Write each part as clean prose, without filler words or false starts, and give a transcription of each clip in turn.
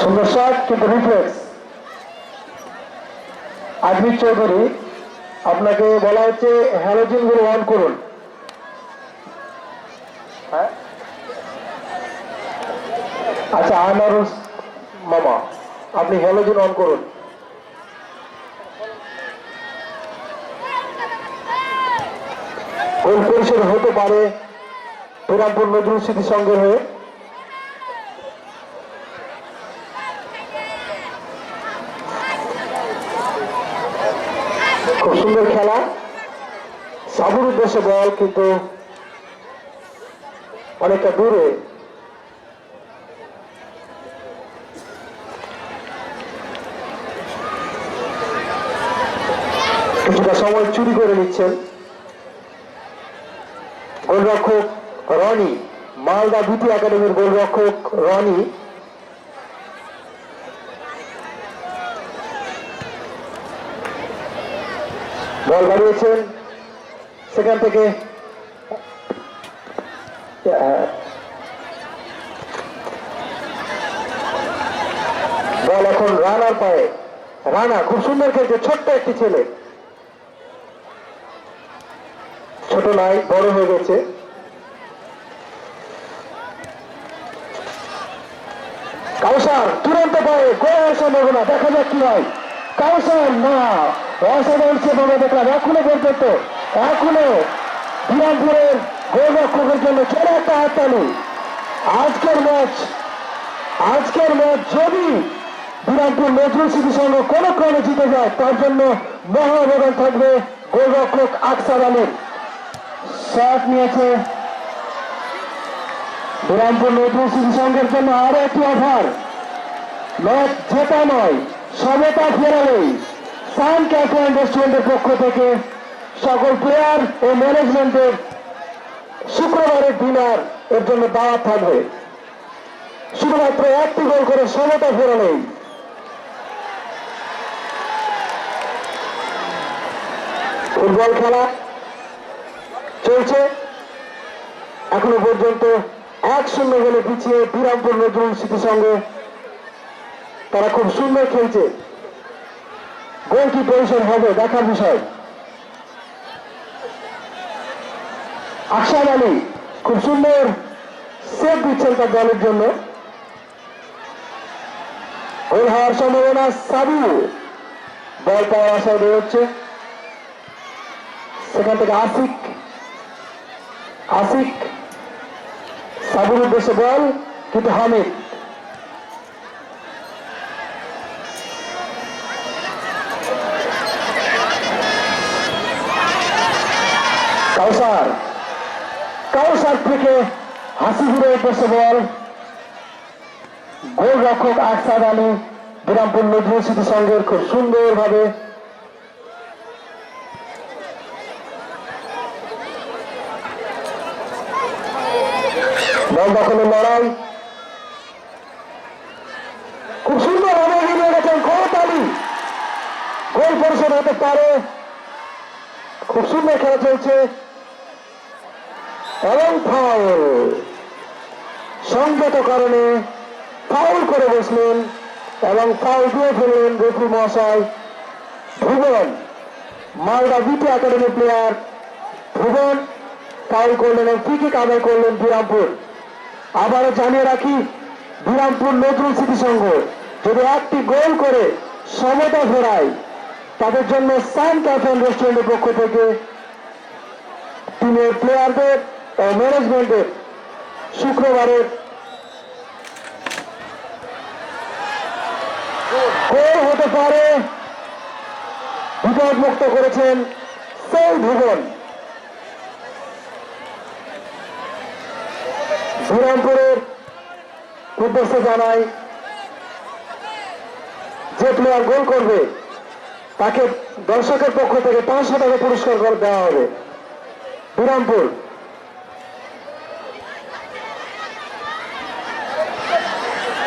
সুন্দর শট কিন্তু রিফ্লেক্স। আজমির চৌধুরী, আপনাকে বলা হচ্ছে হ্যালোজেন গুলো অন করুন। হ্যাঁ, আচ্ছা আনারুস মামা, আপনি হ্যালোজেন অন করুন। গোল পরিশোধ হতে পারে বিরামপুর নজরুল স্মৃতি সংঘের হয়ে। খুব সুন্দর খেলা, সাবুর উদ্দেশ্যে বল কিন্তু অনেকটা দূরে। কিছুটা সময় চুরি করে নিচ্ছেন গোলরক্ষক রনি, মালদা বিটি একাডেমির গোলরক্ষক রনি। বল বাড়িয়েছেন সেখান থেকে বল এখন রানার পায়ে। রানা খুব সুন্দর খেলছে, ছোট্ট একটি ছেলে, ছোট নাই বড় হয়ে গেছে। কাউসার তুরন্ত পায়ে গোল সম্ভাবনা, দেখা যাক কি হয়। কাউসার না, অসাধারণ সেভাবে দেখলাম এখনো পর্যন্ত। এখনো বিরামপুরের গোলরক্ষকের জন্য চলে একটা হাততালি। আজকের ম্যাচ যদি বিরামপুর নজরুল স্মৃতি সংঘ কোন ক্রমে জিতে যায় তার জন্য মহা অবদান থাকবে গোলরক্ষক আকসার আলীর। শট নিয়েছে বিরামপুর নজরুল স্মৃতি সংঘের জন্য আরো একটি অফার। ম্যাচ জেতা নয়, সমতা ফেরালেই সান ক্যাফে রেস্টুরেন্টের পক্ষ থেকে সকল প্লেয়ার ও ম্যানেজমেন্টের শুক্রবারের ডিনার এর জন্য দাওয়াত থাকবে। শুধুমাত্র একটি গোল করে সমতা ফেরালেই। ফুটবল খেলা চলছে, এখনো পর্যন্ত 1-0 গোলে পিছিয়ে বিরামপুর নজরুল স্মৃতি সংঘ। তারা খুব সুন্দর খেলছে, গোল কি পরিসর হবে দেখার বিষয়। আকসার আলী খুব সুন্দর সেভ দিচ্ছেন তার দলের জন্য। গোল হওয়ার সম্ভাবনা সাবু, বল পাওয়ার আশায় বেরোচ্ছে সেখান থেকে আসিক সাবুর উদ্দেশ্যে বল কিন্তু হামিদ। কাউসার থেকে হাসিপুরের উদ্দেশ্যে বল। গোলরক্ষক আকসার আলী বিরামপুর নজরুল স্মৃতি সংঘের খুব সুন্দর ভাবে বল দখলের লড়াই, খুব সুন্দর ভাবে এগিয়ে গেছেন করতালি। গোল পরিশোধ হতে পারে, খুব সুন্দর খেলা চলছে এবং ফাউল। সংগত কারণে ফাউল করে বসলেন এবং ফাউল দিয়ে ফেললেন রেফারি মহাশয় ভুবন, মালদা বিটি একাডেমি প্লেয়ার ভুবন ফাউল করলেন এবং ফ্রি কিক আদায় করলেন বিরামপুর। আবারও জানিয়ে রাখি, বিরামপুর নজরুল স্মৃতি সংঘ যদি একটি গোল করে সমতা ফেরায় তাদের জন্য সান ক্যাফে রেস্টুরেন্টের পক্ষ থেকে টিমের প্লেয়ারদের ও ম্যানেজমেন্টের শুক্রবারের গোল হতে পারে। বিপদ মুক্ত করেছেন সেই ভুবন। বিরামপুরের উদ্দেশ্যে জানাই, যে প্লেয়ার গোল করবে তাকে দর্শকের পক্ষ থেকে 500 টাকা পুরস্কার দেওয়া হবে। বিরামপুর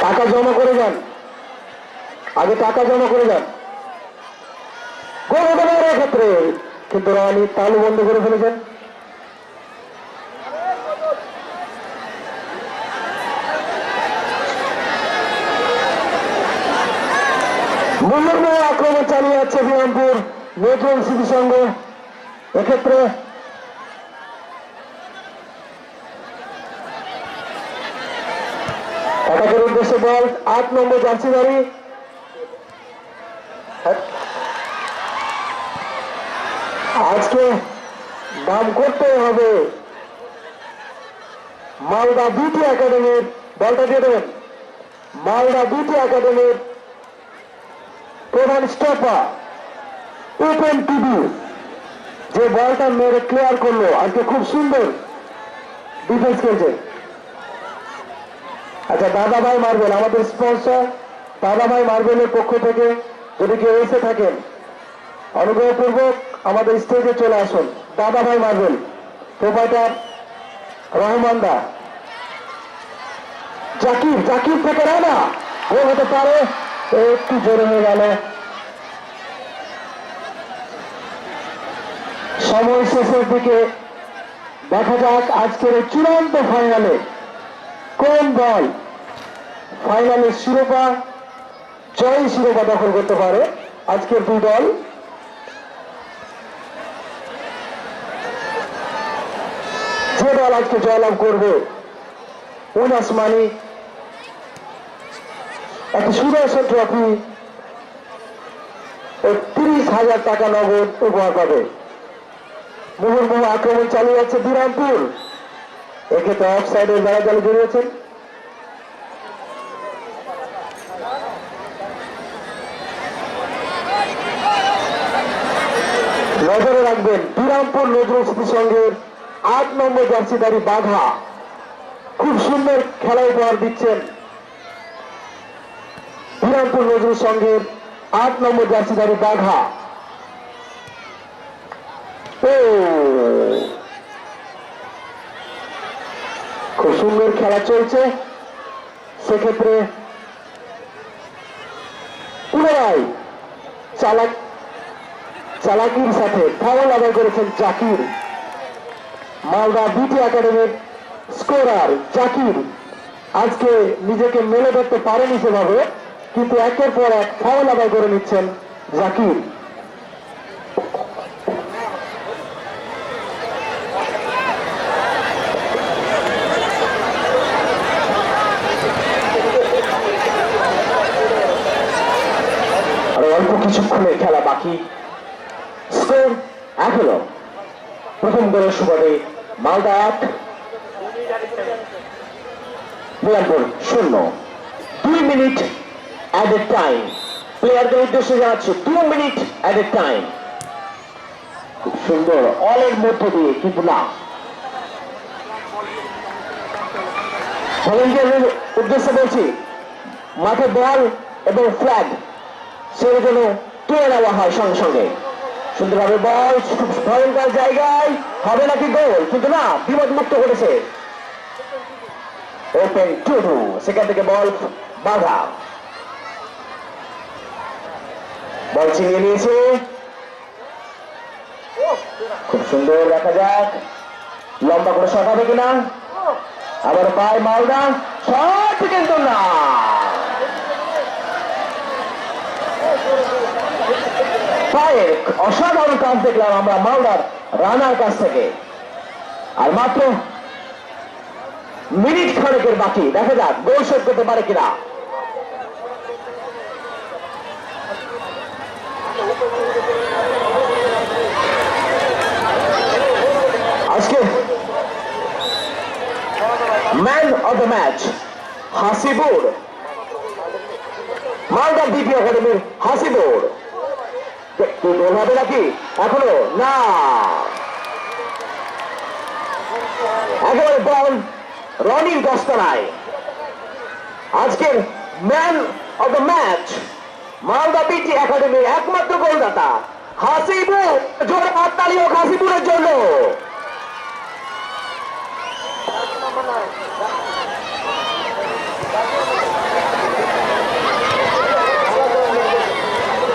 টাকা জমা করে যান, আগে টাকা জমা করে যান। গোল হতে পারে ক্ষেত্রে, কিন্তু রানী তালু বন্ধ করে ফেলেছেন। মূল্যময় আক্রমণ চালিয়ে যাচ্ছে বিরামপুর নজরুল স্মৃতি সংঘ। এক্ষেত্রে অ্যাটাকের উদ্দেশ্যে বল ৮ নম্বর জার্সিধারী আজকে নাম করতে হবে মালদা বিটি একাডেমির। বলটা দিয়ে দেবেন মালদা বিটি একাডেমির প্রধান স্টপার ওপেন টিভি, যে বলটা মেরে ক্লিয়ার করলো। আজকে খুব সুন্দর ডিফেন্স খেলছে। আচ্ছা, দাদাভাই মার্বেল আমাদের স্পন্সর, দাদাভাই মার্বেলের পক্ষ থেকে যদি কেউ এসে থাকেন অনুগ্রহপূর্বক আমাদের স্টেজে চলে আসুন। দাদাভাই মার্বেল প্রোপাইটার রহমানদা। জাকির জাকির থেকে রানা গোল হতে পারে, একটু জোরে হয়ে গেল। সময় শেষের দিকে দেখা যাক আজকের এই চূড়ান্ত ফাইনালে কোন দল ফাইনালের শিরোপা জয়ী শিরোপা দখল করতে পারে। আজকের দুই দল যে দল আজকে জয়লাভ করবে উইনার্স মানি, একটি সুদর্শন ট্রফি ও 30,000 টাকা নগদ উপহার পাবে। মুহুর্মুহু আক্রমণ চালিয়ে যাচ্ছে বিরামপুর। এক্ষেত্রে অফ সাইডে বেড়া জালে জড়িয়েছেন। নজরে রাখবেন বিরামপুর নজরুল স্মৃতি সংঘের ৮ নম্বর জার্সিধারী বাঘা খুব সুন্দর খেলা উপহার দিচ্ছেন। বিরামপুর নজরুল সংঘের ৮ নম্বর জার্সিধারী বাঘা। খুব সুন্দর খেলা চলছে। সেক্ষেত্রে পুনরায় চালাকির সাথে ফাউল আদায় করেছেন জাকির। মালদা বিটি একাডেমির স্কোরার জাকির আজকে নিজেকে মেলে ধরতে পারেনি সেভাবে, কিন্তু একের পর এক ফাউল আদায় করে নিচ্ছেন জাকির। আর অল্প কিছুক্ষণের খেলা বাকি। স্কোর 11। প্রথম গোলের সুবাদে Malda ৮ Birampur 0। 2 minute added time. প্লেয়ারদের উদ্দেশ্যে জানাচ্ছে 2 মিনিট অ্যাডেড টাইম। খুব সুন্দর অলের মধ্যে দিয়ে, কিন্তু না, ভলেন্টিয়ারের উদ্দেশ্যে বলছি মাঠে বল এবং ফ্ল্যাগ সেই জন্য তুলে নেওয়া হয় সঙ্গে সঙ্গে। সুন্দরভাবে বল খুব ভয়ঙ্কর জায়গায় হবে নাকি গোল, কিন্তু না, বিপদ মুক্ত করেছে। ওপেন 2-2। সেখান থেকে বল বাধা, বল ছিনিয়ে নিয়েছে। খুব সুন্দর, দেখা যাক লম্বা করে শট হবে কিনা। আবার পায় মালদা, শট কিন্তু না। পায়ের অসাধারণ কাজ দেখলাম আমরা মালদার রানার কাছ থেকে। আর মাত্র মিনিট খানেকের বাকি, দেখা যাক গোল শোধ করতে পারে কিনা। আজকে man of the match Hasibur, Malda বিটি একাডেমির হাসিবুর। গোল হবে নাকি এখনো না, একেবারে বল রনির দস্তানায়। আজকের man of the match Malda বিটি একাডেমির একমাত্র গোলদাতা হাসিবুর। জোরে হাততালি হোক হাসিবুরের জন্য।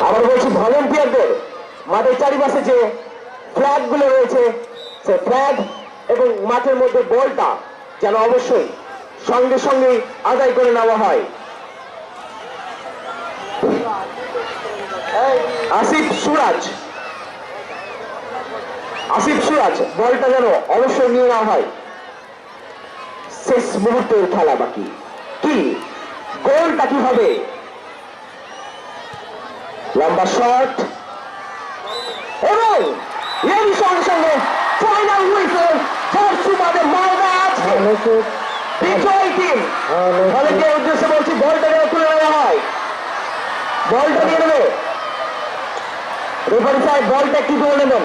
আবার বলছি ভলেন্টিয়ারদের মাঠের চারিপাশে যে ফ্ল্যাগ গুলো রয়েছে, সে ফ্ল্যাগ এবং মাঠের মধ্যে বলটা যেন অবশ্যই সঙ্গে সঙ্গে আদায় করে নেওয়া হয়। আসিফ সুরাজ, আসিফ সুরাজ বলটা যেন অবশ্যই নিয়ে নেওয়া হয়। শেষ মুহূর্তের খেলা বাকি, কি গোলটা কি হবে? লম্বা শট এবং এর সঙ্গে সঙ্গে ফাইনাল হুইসেল, যার সুবাদে মালদা আজকে বিজয় টিম। অনেকের উদ্দেশ্যে বলছি বলটা যেন তুলে নেওয়া হয়, বলটা নিয়ে নেবে রেফারি সাহেব, বলটা একটু তুলে নেবেন।